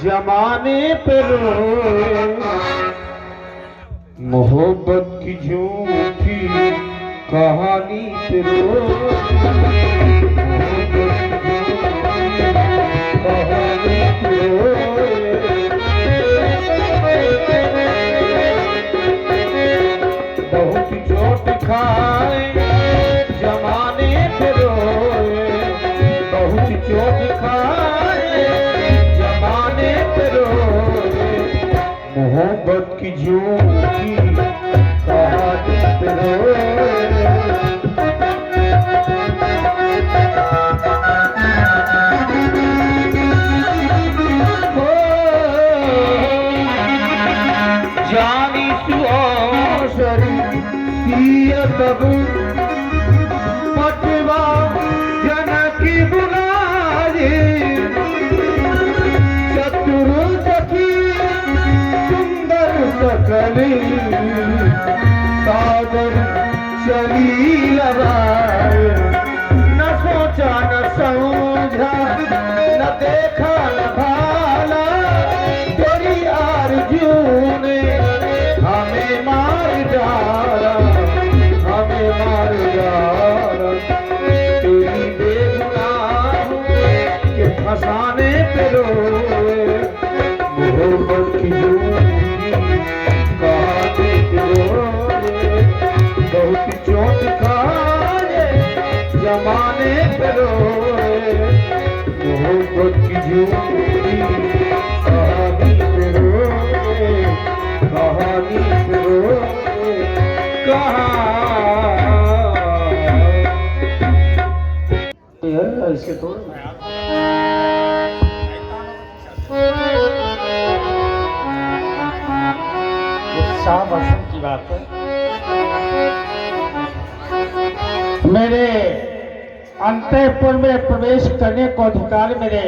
जमाने पे रोए, मोहब्बत की झूठी कहानी पे रोए, कहानी पे रोए। बहुत चोट खाए जमाने पे रोए, बहुत चोट खाए जमाने पे रोए, मोहब्बत की झूठी कहानी पे रोए। जानी सुआसरी तब पटवा जनकी बुलाए, चतुर सखी सुंदर सकली सागर चली लगाए। न सोचा न समझा न देखा न भाला, तेरी आरज़ू ने हमें मार डाला, हमें मार डाला। तेरी बेगुनाहों के फसाने पे रोए, मोहब्बत की झूठी कहानी पे रोए, बहुत चोट खाए जमाने पे रोए, मोहब्बत की झूठी कहानी पे रोए, कहानी पे रोए। इसके तो उत्साह वर्षण की बात है। मेरे अंतःपुर में प्रवेश करने को अधिकार मेरे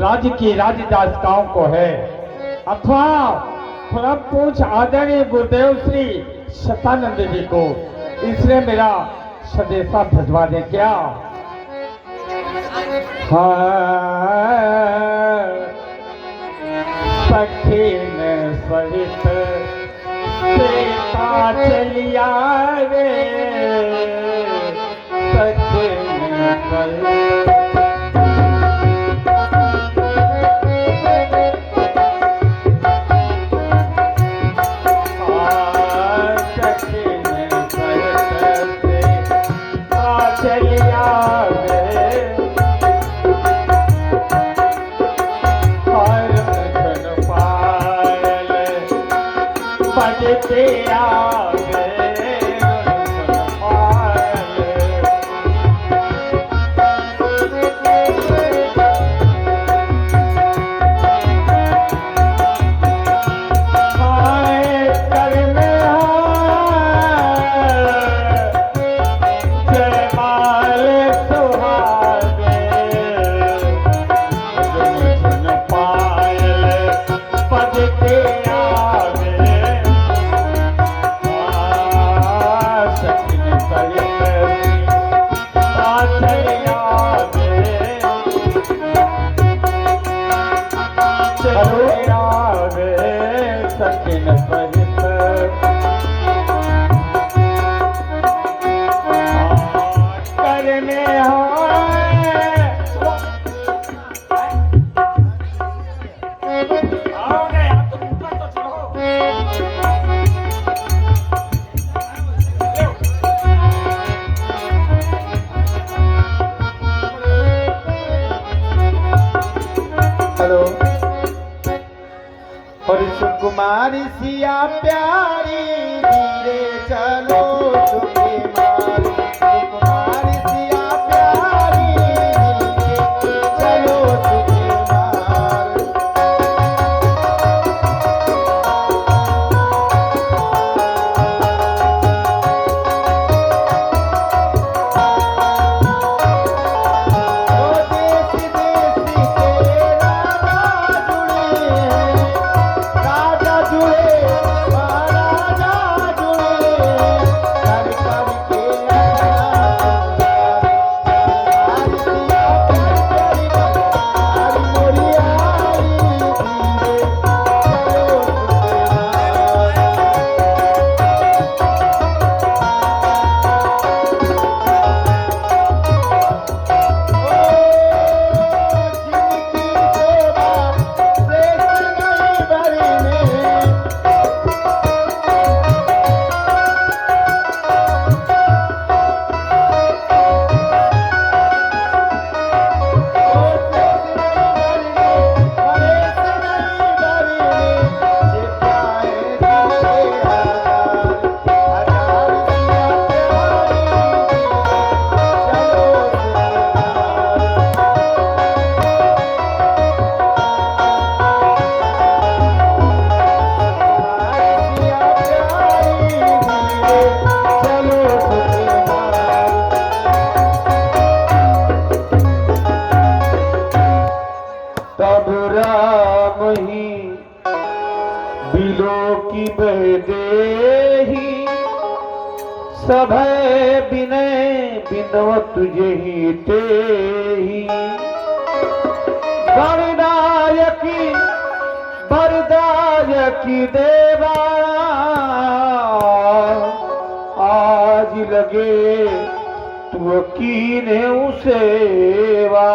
राज्य की राजदासिकाओं को है, अथवा परम पूज्य आदरणीय गुरुदेव श्री शतानंद जी को, इसलिए मेरा संदेशा भिजवा दे क्या? सखीन सहित सीता चलिया रे, सखीन सहित कुमारी सिया प्यारी धीरे चलो सुखी मारी, कुमारी सिया प्यारी धीरे चलो सुखी मारी। राजा जुड़े महाराजा जुड़े, मही बिलो की बह देही सभय विनय बिनव तुझे ही तेही गणनायकी वरदायकी देवा आज लगे तू कीने सेवा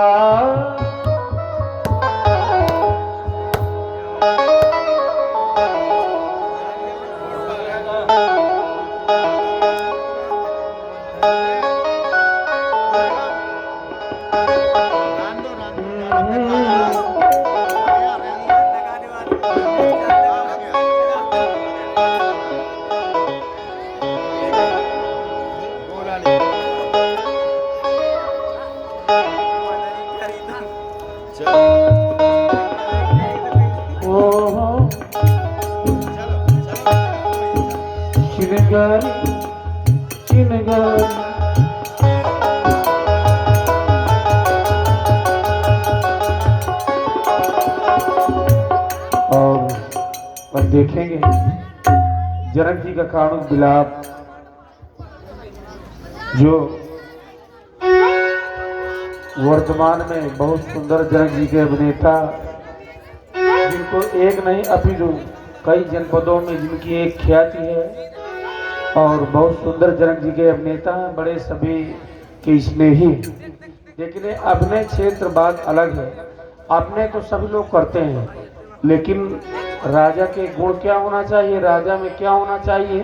चिनगारी चिनगारी और अब देखेंगे जनक जी का कानून बिलाप जो वर्तमान में बहुत सुंदर जनक जी के अभिनेता जिनको एक नहीं अपितु कई जनपदों में जिनकी एक ख्याति है और बहुत सुंदर जनक जी के अभिनेता हैं, बड़े सभी के स्नेही। लेकिन अभिनय क्षेत्र बात अलग है। अभिनय तो सभी लोग करते हैं, लेकिन राजा के गुण क्या होना चाहिए, राजा में क्या होना चाहिए,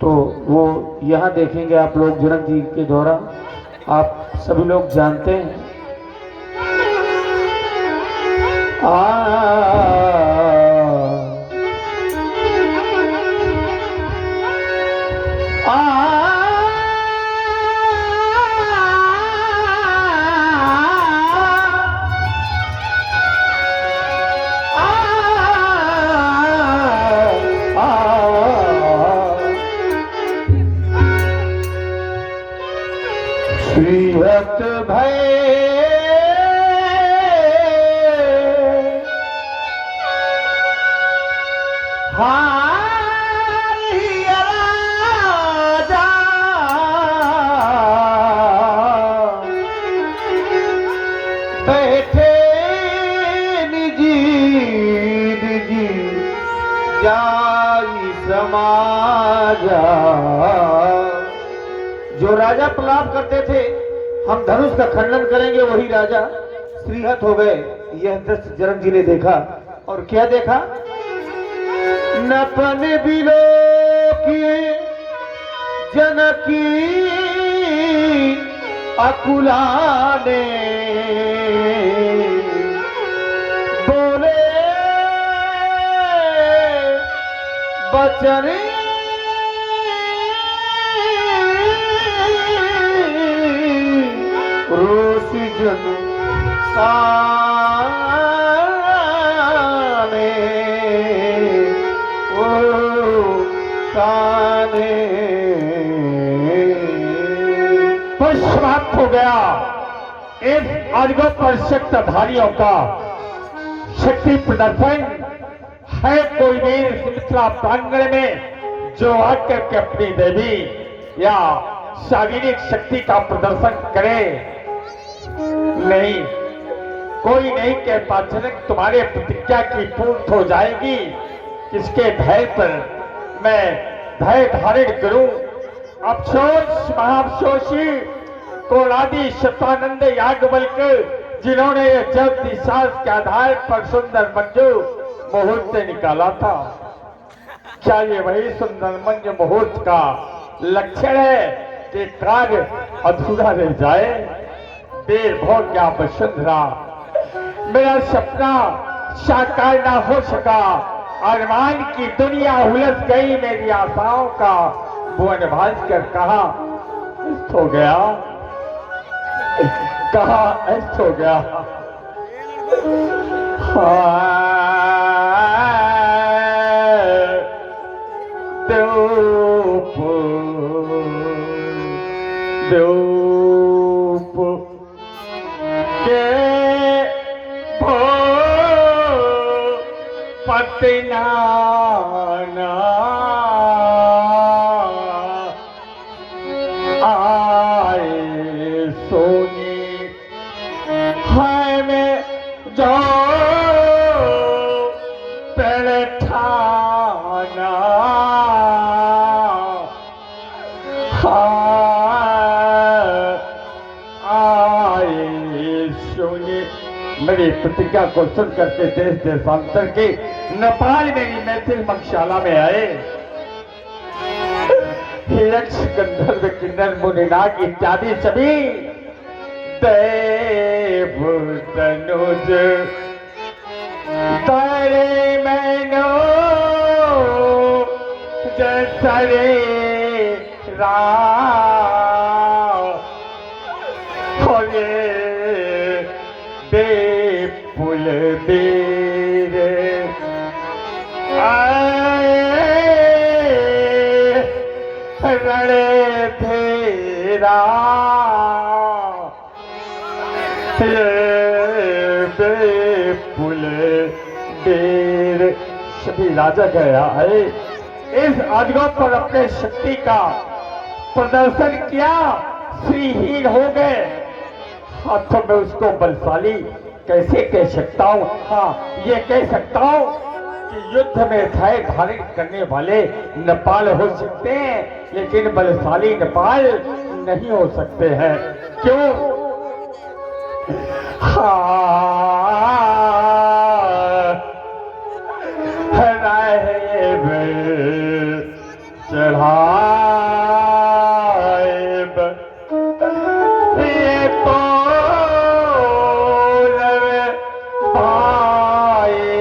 तो वो यहाँ देखेंगे आप लोग जनक जी के द्वारा। आप सभी लोग जानते हैं श्रीहत भय राजा बैठे निजी निजी जाई समाजा। जो राजा प्रलाप करते थे हम धनुष का खंडन करेंगे, वही राजा श्रीहत हो गए। यह दृश्य जनक जी ने देखा। और क्या देखा? नपन बिलो की जनकी अकुलाने बोले बचन रोसी जन साने ओ साने। समाप्त हो गया इस अजगो पर शक्तिधारियों का शक्ति प्रदर्शन है। कोई वीर मिथिला प्रांगण में जो आकर के अपनी देवी या शारीरिक शक्ति का प्रदर्शन करे, नहीं कोई नहीं कह पाता तुम्हारे प्रतिज्ञा की पूर्ण हो जाएगी। किसके भय पर मैं भय धारण करूं? अफसोस महाअफसोसी कोलादी शतानंद याज्ञवल्क जिन्होंने ये जब दिशास के आधार पर सुंदर मंजू मुहूर्त निकाला था, क्या ये वही सुंदर मंजू मुहूर्त का लक्षण है कि कार्य अधूरा रह जाए? देर बहुत क्या वसुंधरा, मेरा सपना साकार ना हो सका। अरमान की दुनिया उलझ गई मेरी आशाओं का भुवन भास्कर कहा अस्त हो गया, कहा अस्त हो गया। पतना आए सोनी है में जो पेड़ठाना आए सोनी। मेरी प्रतिज्ञा को सुन करके देश देशांतर के नेपाल मेरी मैथिल मकशाला में आए। यक्ष गंधर्व किन्नर मुनिनाग इत्यादि सभी देव तनुज तारे मैनो जसरे होले बेपुल बेर रणे तेरा बेपुल बेर। सभी राजा गया है इस अजगर पर अपने शक्ति का प्रदर्शन किया, श्रीहीन हो गए। हाथों में उसको बलशाली कैसे कह सकता हूँ? हाँ, ये कह सकता हूँ कि युद्ध में धैर्य धारण करने वाले नेपाल हो सकते हैं, लेकिन बलशाली नेपाल नहीं हो सकते हैं। क्यों? चढ़ाएब ये तो पाए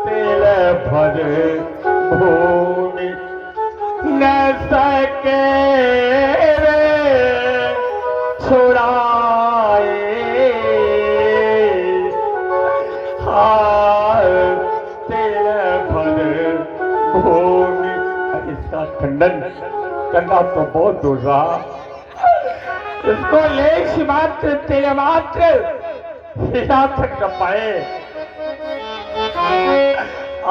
तिल भर भूमि न सके छुड़ाए तेरे भर भूमि। इसका खंडन करना तो बहुत दूर रहा, इसको लेश मात्र तेरे मात्र हिला तक न पाए।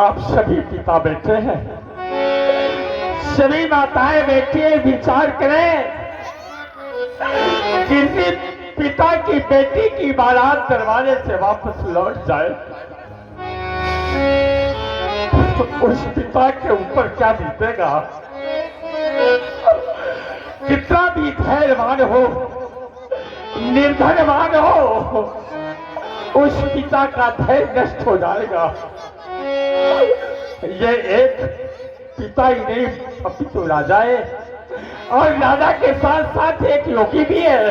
आप सभी पिता बैठे हैं, सभी माताएं बैठी है, विचार करें। किसी पिता की बेटी की बारात दरवाजे से वापस लौट जाए तो उस पिता के ऊपर क्या बीतेगा? कितना भी धैर्यवान हो, निर्धनवान हो, उस पिता का धैर्य नष्ट हो जाएगा। ये एक पिता ही नहीं अपितु राजा है, और राजा के साथ साथ एक योगी भी है।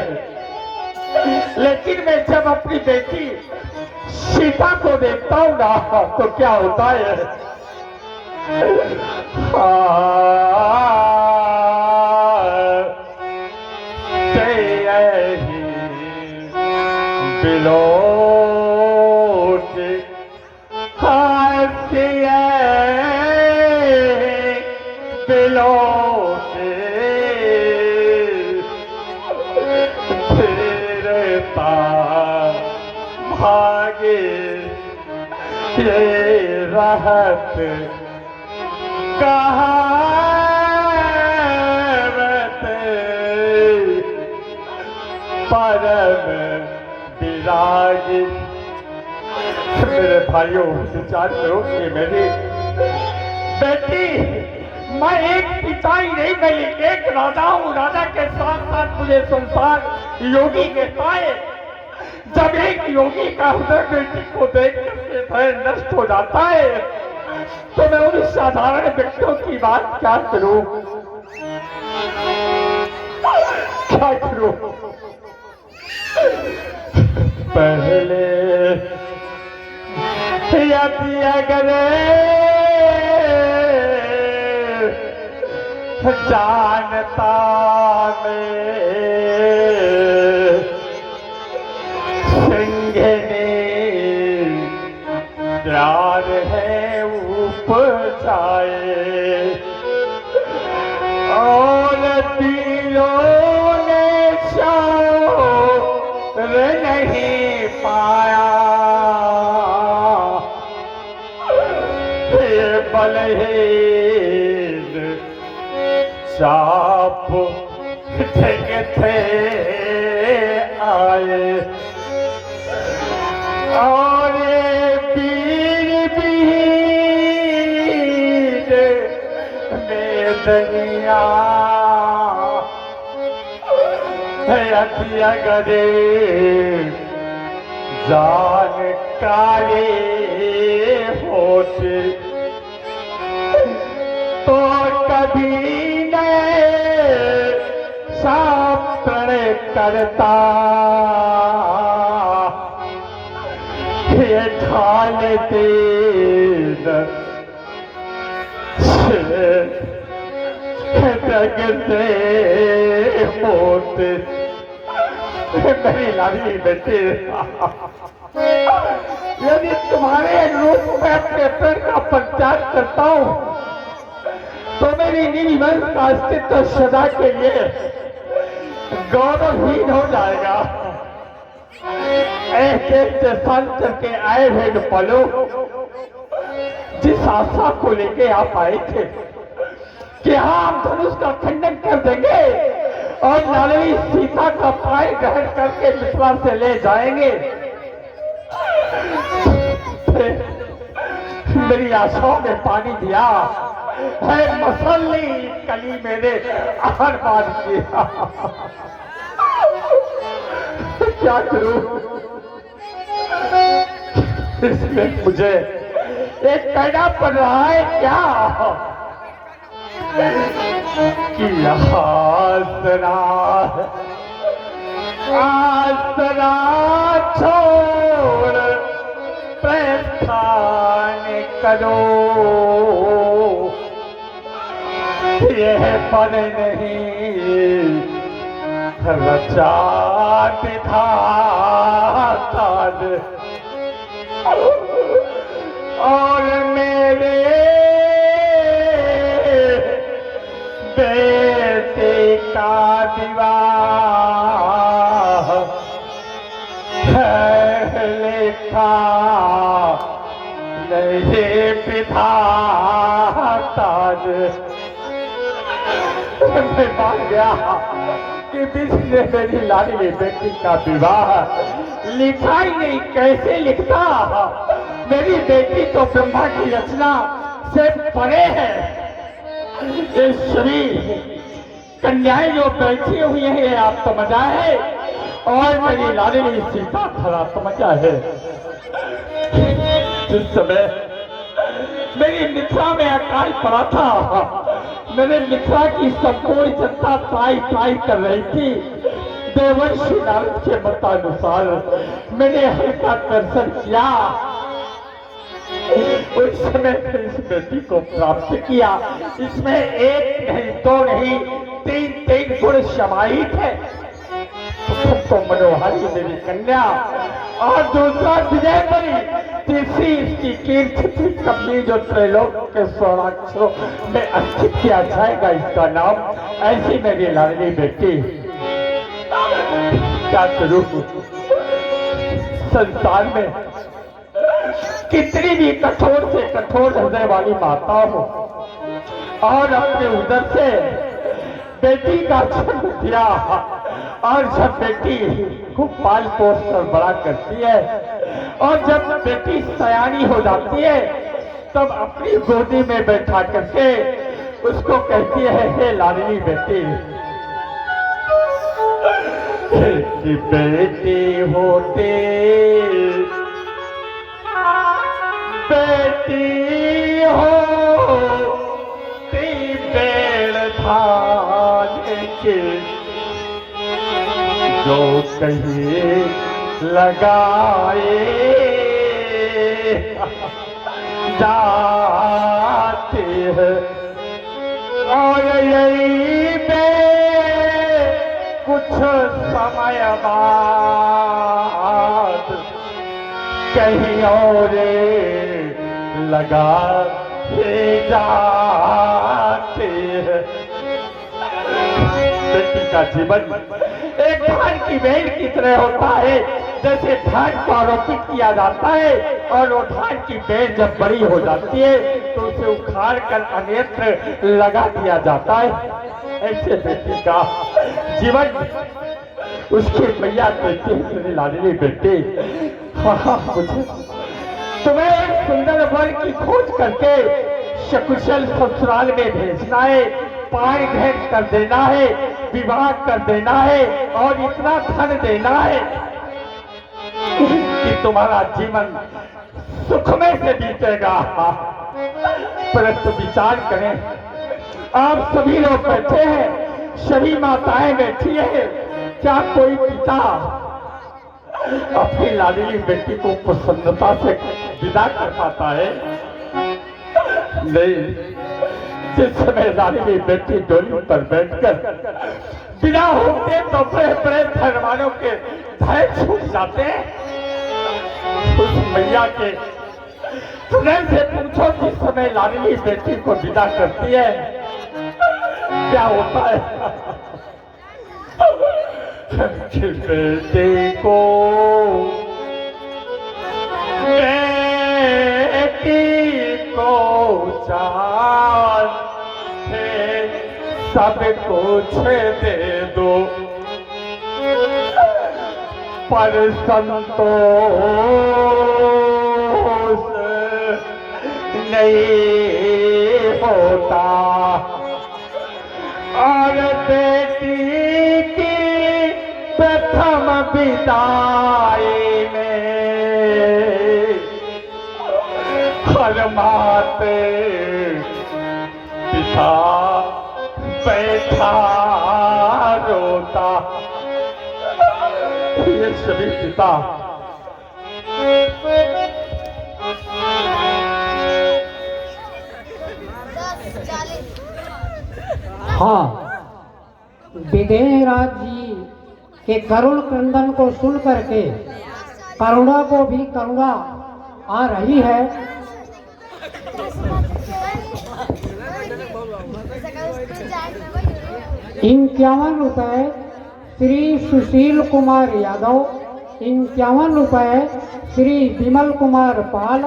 लेकिन मैं जब अपनी बेटी सीता को देखता हूँ ना तो क्या होता है? बिलो बिलो भागे ये रहत कहावत परम विरागी। मेरे भाइयों, विचार करो कि मेरी बेटी, मैं एक पिता ही नहीं, मैं एक राजा हूँ। राजा के साथ साथ मुझे संसार योगी कहता है। जब एक योगी का हृदय बेटी को देख करके धैर्य नष्ट हो जाता है तो मैं उन साधारण व्यक्तियों की बात क्या करूं? क्या करूं? पहले यदि अगर जानता मैं प्यार है उपजाए और तीरों ने शान नहीं पाया, ये बलहीन चाप थे आए, और ये पीर बीर बेदनिया अतिया गरे जानकारी होते तो कभी नहीं शास्त्र करता, ये ढालते जगते मोत मेरी लाडली बेटी, यदि तुम्हारे रूप में अपने पेड़ का प्रचार करता हूं तो मेरी नीलवंश का अस्तित्व सदा के लिए गौरवहीन हो जाएगा। ऐसे साल के आए हुए पलो जिस आशा को लेके आप आए थे कि हम धनुष का खंडन कर देंगे और लाडली सीता का पाय ग्रहण करके मिथिला से ले जाएंगे, मेरी आशाओं में पानी दिया है, मसल्ली कली मेरे आहर बात किया। क्या करूं, इसमें मुझे एक कहना पड़ रहा है क्या कि आसरा छोड़ प्रस्थान करो, यह पर नहीं रचा विधाता और मेरे बेटे का विवाह लिखा नहीं विधाता। मैं मान गया कि जिसने मेरी लाडली बेटी का विवाह लिखा ही नहीं, कैसे लिखता, मेरी बेटी तो ब्रह्मा की रचना से परे है। ये सभी कन्याएं जो बैठी हुई है ये आप समझा है, और मेरी लाडली सीता खड़ा समझा है। जिस समय मेरी मिथिला में अकाल पड़ा था, मेरे मिथिला की संपूर्ण जनता त्राई त्राई कर रही थी, देवर्षि नारद के मतानुसार मैंने हल्का दर्शन किया, उस समय इस बेटी को प्राप्त किया। इसमें एक नहीं दो नहीं तीन गुण समाहित है। तो मनोहारी मेरी कन्या और दूसरा विजय बनी, तीसरी इसकी कीर्ति थी कभी जो त्रैलोक के स्वर्णाक्षरों में अंकित किया जाएगा इसका नाम। ऐसी मेरी लाडली बेटी, क्या करूं, संसार में कितनी भी कठोर से कठोर हृदय वाली माता हो और अपने उदर से बेटी का जन्म दिया, और जब बेटी खूब पाल पोस कर बड़ा करती है और जब बेटी सयानी हो जाती है तब अपनी गोदी में बैठा करके उसको कहती है, हे लाडली बेटी, कि बेटी होते बेटी हो बेड़ धाने के जो कहीं लगाए जाते हैं, और यही में कुछ समय बाद कहीं और लगा जाते हैं। बेटी का जीवन एक धान की बेल की तरह होता है, जैसे धान को आरोपित किया जाता है और वो धान की बेल जब बड़ी हो जाती है तो उसे उखाड़ कर अन्यत्र लगा दिया जाता है। ऐसे बेटी का जीवन उसकी मैया कहती है, मेरी लाडली बेटी, मुझे तुम्हें एक सुंदर वर की खोज करके सकुशल ससुराल में भेजना है, पानी भेंट कर देना है, विवाह कर देना है और इतना धन देना है कि तुम्हारा जीवन सुखमय से बीतेगा। परंतु विचार करें, आप सभी लोग बैठे हैं, सभी माताएं बैठी हैं, क्या कोई पिता अपनी लाडली बेटी को प्रसन्नता से विदा कर पाता है? नहीं। जिस समय लाडली बेटी डोली पर बैठकर विदा होते तो बड़े बड़े धनवानों के धैर्य छूट जाते हैं। उस मैया के हृदय से पूछो, जिस समय लाडली बेटी को विदा करती है क्या होता है? बेटे को चार सब कुछ दे दो, पर संतोष नहीं होता। और बेटी की प्रथम विदाई में हर माते पिता बैठा रोता। ये सभी पिता हाँ, विदेहराज जी के करुण क्रंदन को सुन करके करुणा को भी करुणा आ रही है। 51 रुपये श्री सुशील कुमार यादव, 51 रुपये श्री विमल कुमार पाल,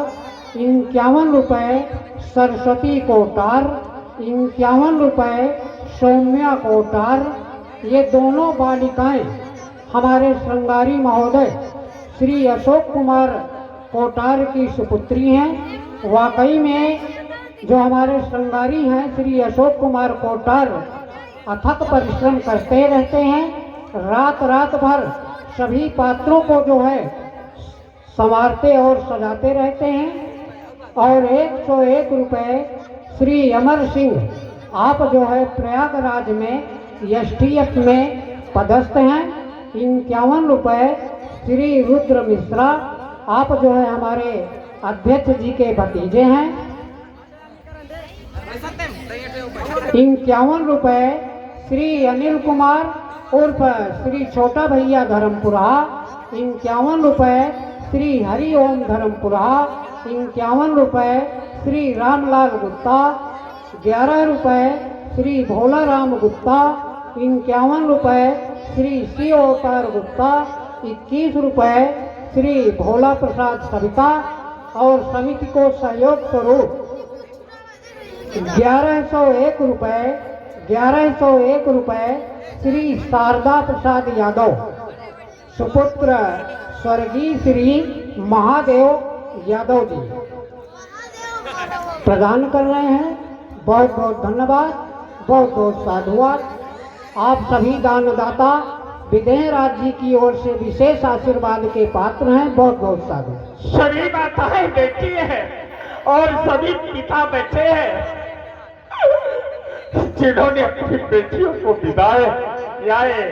51 रुपये सरस्वती कोटार, 51 रुपये सौम्या कोटार। ये दोनों बालिकाएं हमारे श्रृंगारी महोदय श्री अशोक कुमार कोटार की सुपुत्री हैं। वाकई में जो हमारे श्रृंगारी हैं श्री अशोक कुमार कोटार अथक परिश्रम करते रहते हैं, रात रात भर सभी पात्रों को जो है संवारते और सजाते रहते हैं। और 101 रुपये श्री अमर सिंह, आप जो है प्रयागराज में एसटीएफ में पदस्थ हैं। 51 रुपये श्री रुद्र मिश्रा, आप जो है हमारे अध्यक्ष जी के भतीजे हैं। 51 रुपये श्री अनिल कुमार उर्फ श्री छोटा भैया धर्मपुरा, 51 रुपये श्री हरिओम धर्मपुरा, 51 रुपये श्री रामलाल गुप्ता, 11 रुपये श्री भोला राम गुप्ता, 51 रुपये श्री शिव अवतार गुप्ता, 21 रुपये श्री भोला प्रसाद सविता और समिति को सहयोग स्वरूप 1101 रुपये श्री शारदा प्रसाद यादव सुपुत्र स्वर्गीय श्री महादेव यादव जी प्रदान कर रहे हैं। बहुत बहुत धन्यवाद, बहुत बहुत साधुवाद। आप सभी दानदाता विदेहराज जी की ओर से विशेष आशीर्वाद के पात्र हैं। बहुत बहुत साधु। सभी माताएं बैठी हैं और सभी पिता बैठे हैं जिन्होंने अपनी बेटियों को विदाई किया है।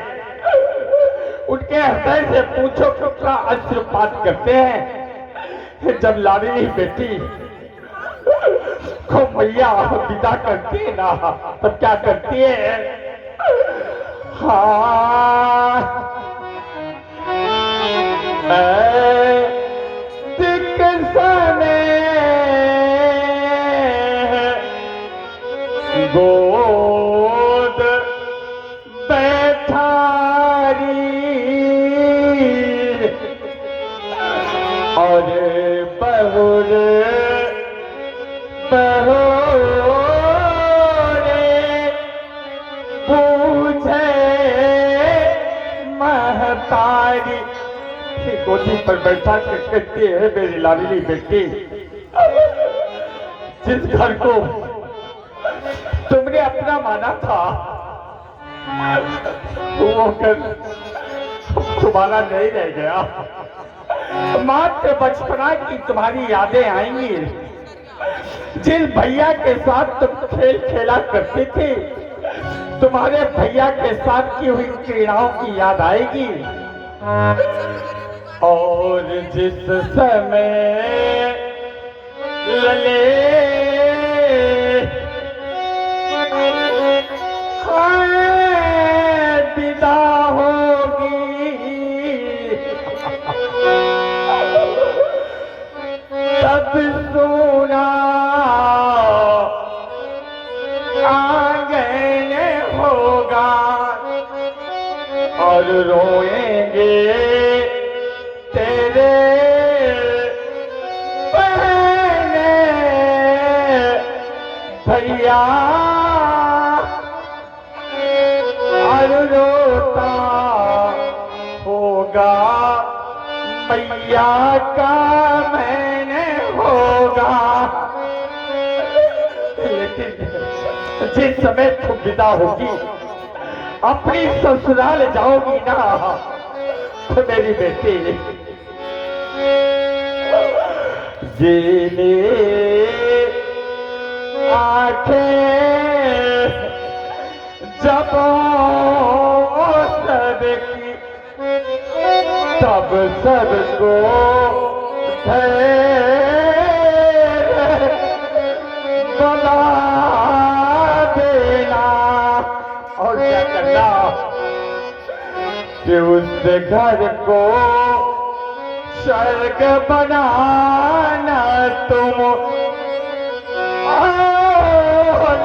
उनके हृदय से पूछो कितना आशीर्वाद करते हैं। जब लाडली बेटी को मैया विदा करती है ना, तब क्या करती है? गोद बैठारी और बहुर बहुरे पूछे महतारी गोदी पर बैठा के कहती है मेरी लाडली बेटी, जिस घर को तुमने अपना माना था वो घर तुम्हारा नहीं रह गया। मात्र बचपना की तुम्हारी यादें आएंगी। जिस भैया के साथ तुम खेल खेला करते थे, तुम्हारे भैया के साथ की हुई क्रीड़ाओं की याद आएगी। और जिस समय लले विदा होगी, तब सोना आंगन होगा और रोएंगे तेरे बहने भैया, और रोता होगा मैया का मैंने होगा। लेकिन जिस समय तुम विदा होगी, अपनी ससुराल जाओगी ना, तो मेरी बेटी जीने आंखें जब सबकी, तब सबको बना देना। और क्या करना कि उस घर को स्वर्ग बनाना तुम, और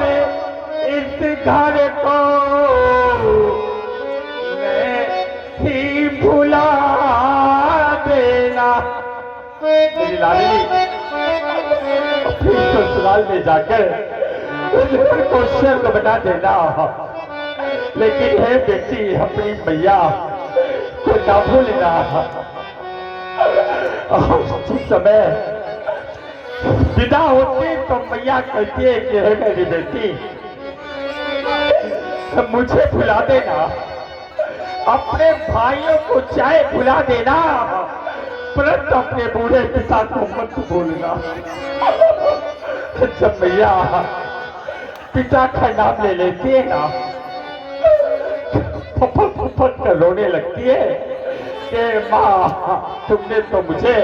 इस घर को नहीं भुला देना। मेरी लाडली अपनी ससुराल में जाकर उस घर को स्वर्ग बना देना। लेकिन है बेटी, अपनी मैया को ना भूलना। जिस समय विदा होती तो मैया कहती है कि है मेरी बेटी, मुझे भुला देना, अपने भाइयों को चाहे भुला देना, परंतु अपने बूढ़े पिता को मत भूलना। जब मैया पिता का नाम ले लेती है ना, फपट फपट कर रोने लगती है कि माँ, तुमने तो मुझे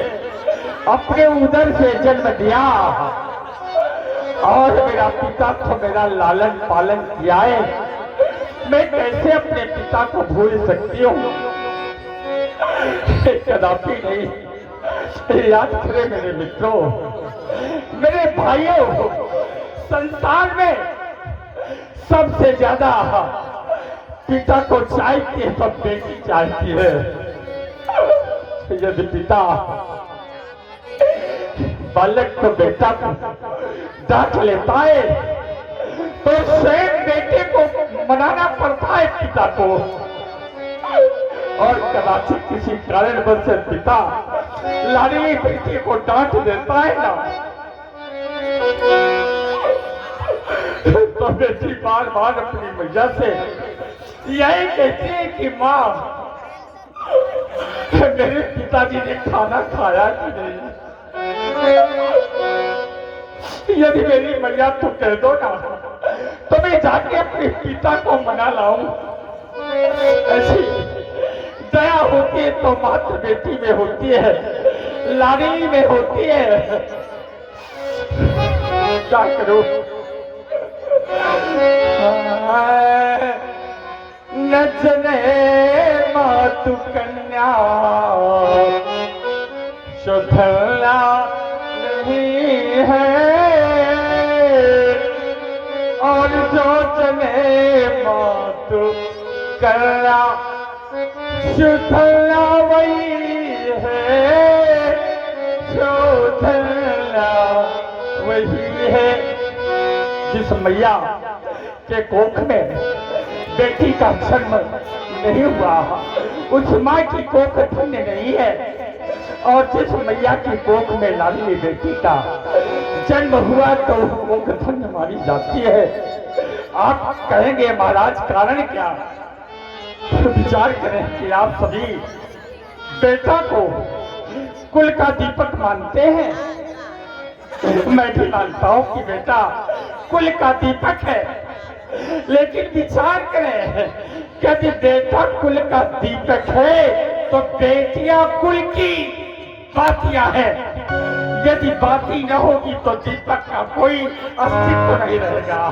अपने उदर से जन्म दिया और मेरा पिता तो मेरा लालन पालन किया है, मैं कैसे अपने पिता को भूल सकती हूँ? कदापि नहीं। याद करें मेरे मित्रों, मेरे भाइयों, संसार में सबसे ज्यादा पिता को चाहती है तो बेटी चाहती है। यदि पिता बालक को बेटा को डांट लेता है तो स्वयं बेटे को मनाना पड़ता है पिता को। और कदाचित किसी कारणवश से पिता लाडली बेटी को डांट देता है ना, तो बेटी बार बार अपनी मैया से यही कहती है कि माँ, मेरे पिताजी ने खाना खाया कि नहीं? यदि मेरी मैया तो कह दो ना, तो मैं जाके अपने पिता को मना लाऊं। ऐसी दया होती है तो मात्र बेटी में होती है, लाडली में होती है। क्या करूं? नजने मातु कन्या सुधरना नहीं है, और जो जने मातु कन्या सुधरना वही है। वही है जिस मैया के कोख में बेटी का जन्म नहीं हुआ, उस माँ की कोख धन्य नहीं है। और जिस मैया की कोख में लाडली बेटी का जन्म हुआ तो वो कोख धन्य मानी जाती है। आप कहेंगे महाराज कारण क्या? तो विचार करें कि आप सभी बेटा को कुल का दीपक मानते हैं। मैं भी मानता हूं कि बेटा कुल का दीपक है, लेकिन विचार करें कि यदि बेटा कुल का दीपक है तो बेटियां कुल की बातियां हैं। यदि बाती न होगी तो दीपक का कोई अस्तित्व नहीं रहेगा।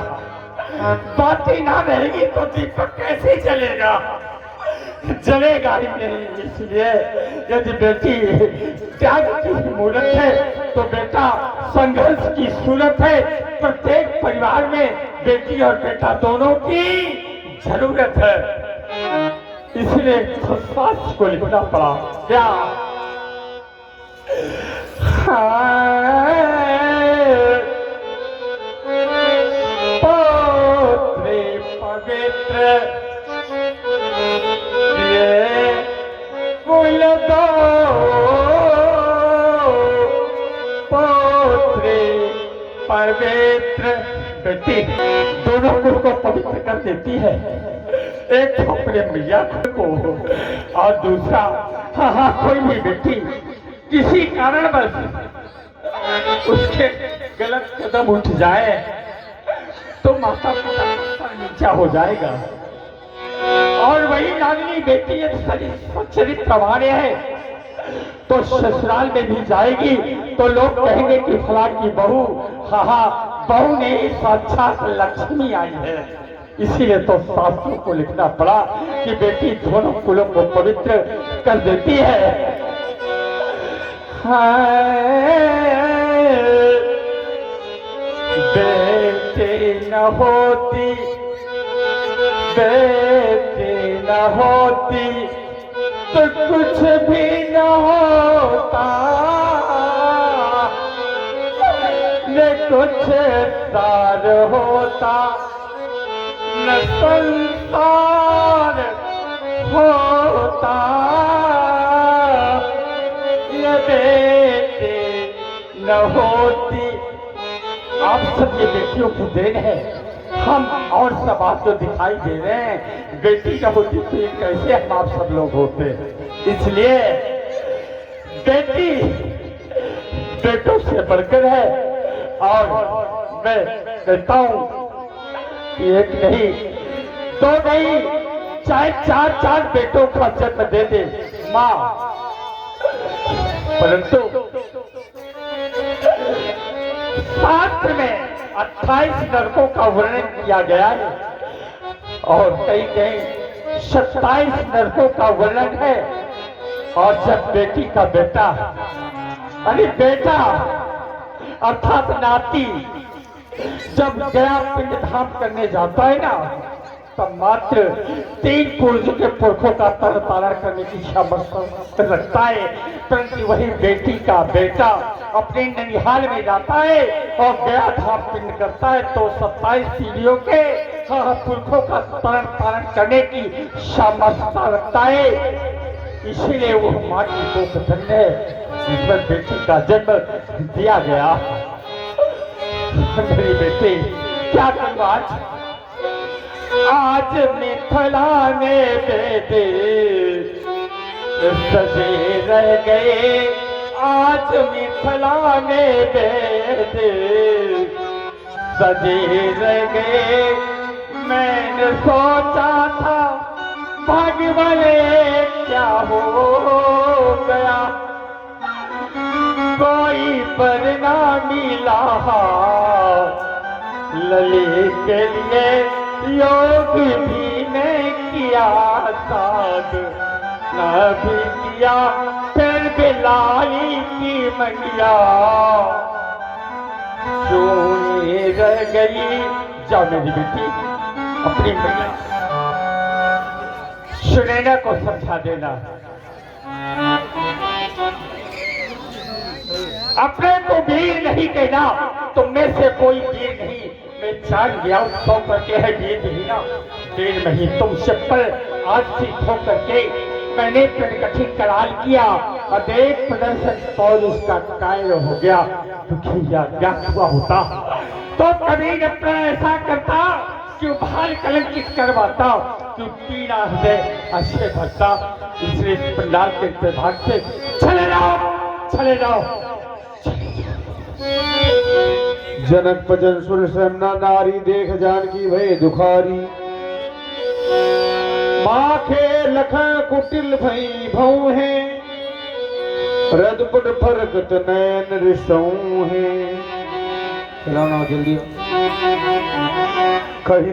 बाती ना रहेगी तो दीपक कैसे जलेगा? जलेगा ही नहीं। इसलिए यदि बेटी त्याग की मूर्त है तो बेटा संघर्ष की सूरत है। प्रत्येक परिवार में बेटी और बेटा दोनों की जरूरत है। इसलिए शास्त्र को लिखना पड़ा। क्या पौत्रे पवित्र कुल दो, पौत्रे पवित्र बेटी दोनों कुल को पवित्र कर देती है। एक तो अपने मैया को और दूसरा हाँ कोई भी बेटी किसी कारणवश उसके गलत कदम उठ जाए तो माता पिता का नीचा हो जाएगा। और वही लाडली बेटी चरित्र प्रवार्य है तो ससुराल में भी जाएगी तो लोग कहेंगे कि फला की बहू, हाँ बहू ने साक्षात लक्ष्मी आई है। इसीलिए तो शास्त्रों को लिखना पड़ा कि बेटी दोनों कुलों को पवित्र कर देती है। बेटी न होती, बेटी न होती तो कुछ भी न होता, न कुछ सार होता, न संसार होता। ये बेटी न होती। आप सब ये बेटियों की देन है। हम और सब आप जो दिखाई दे रहे हैं, बेटी न होती तो ये कैसे हम आप सब लोग होते। इसलिए बेटी बेटों से बढ़कर है। और मैं कहता हूं कि एक नहीं, दो नहीं, चाहे चार चार बेटों का जन्म दे दे माँ, परंतु शास्त्र में 28 नरकों का वर्णन किया गया है और कहीं कहीं 27 नरकों का वर्णन है। और जब बेटी का बेटा अरे बेटा अर्थात नाती जब गया पिंड धाम करने जाता है ना, तब मात्र 3 पुरुषों के पुरखों का तर तारण करने की क्षमता रखता है। परंतु वही बेटी का बेटा अपने ननिहाल में जाता है और गया धाम पिंड करता है तो 27 पीढ़ियों के पुरखों का तरण तारण करने की क्षमता रखता है। इसीलिए वो माँ की कोख धन्य है जिस पर बेटी का जन्म दिया गया। मेरी बेटी क्या करूँ आज मिथिला में बेटे सजे रह गए, आज मिथिला में बेटे सजे रह गए। मैंने सोचा था भाग्यवाले क्या हो गया, कोई पर ना मिला लली के लिए योग भी नहीं किया, साध न भी किया, फिर बिलाई की मंगिया सोने रह गई। जाओ मेरी बेटी अपनी मैया सुनैना को समझा देना, अपने को वीर नहीं कहेंगे ना तो मैं से कोई वीर नहीं, मैं जान गया सौ करके है वीर नहीं ना। देर में ही तुम सब पर आज से धो करके मैंने प्रण गठित करार किया, अनेक प्रदर्शन और उसका कायल हो गया। दुखिया ज्ञात हुआ होता तो कभी न प्रण ऐसा करता, क्यों भार कलंकित करवाता, क्यों पीड़ा हृदय अच्छे भरता। इसलिए पंडाल के प्रभाग से चले जाओ। जनक भजन सुर श्रमना नारी देख जानकी भय दुखारी। माखे लखन कुटिल भई भऊ है, रदपुट फरकत नैन रिसऊ है। चलाओ ना जल्दी। कहीं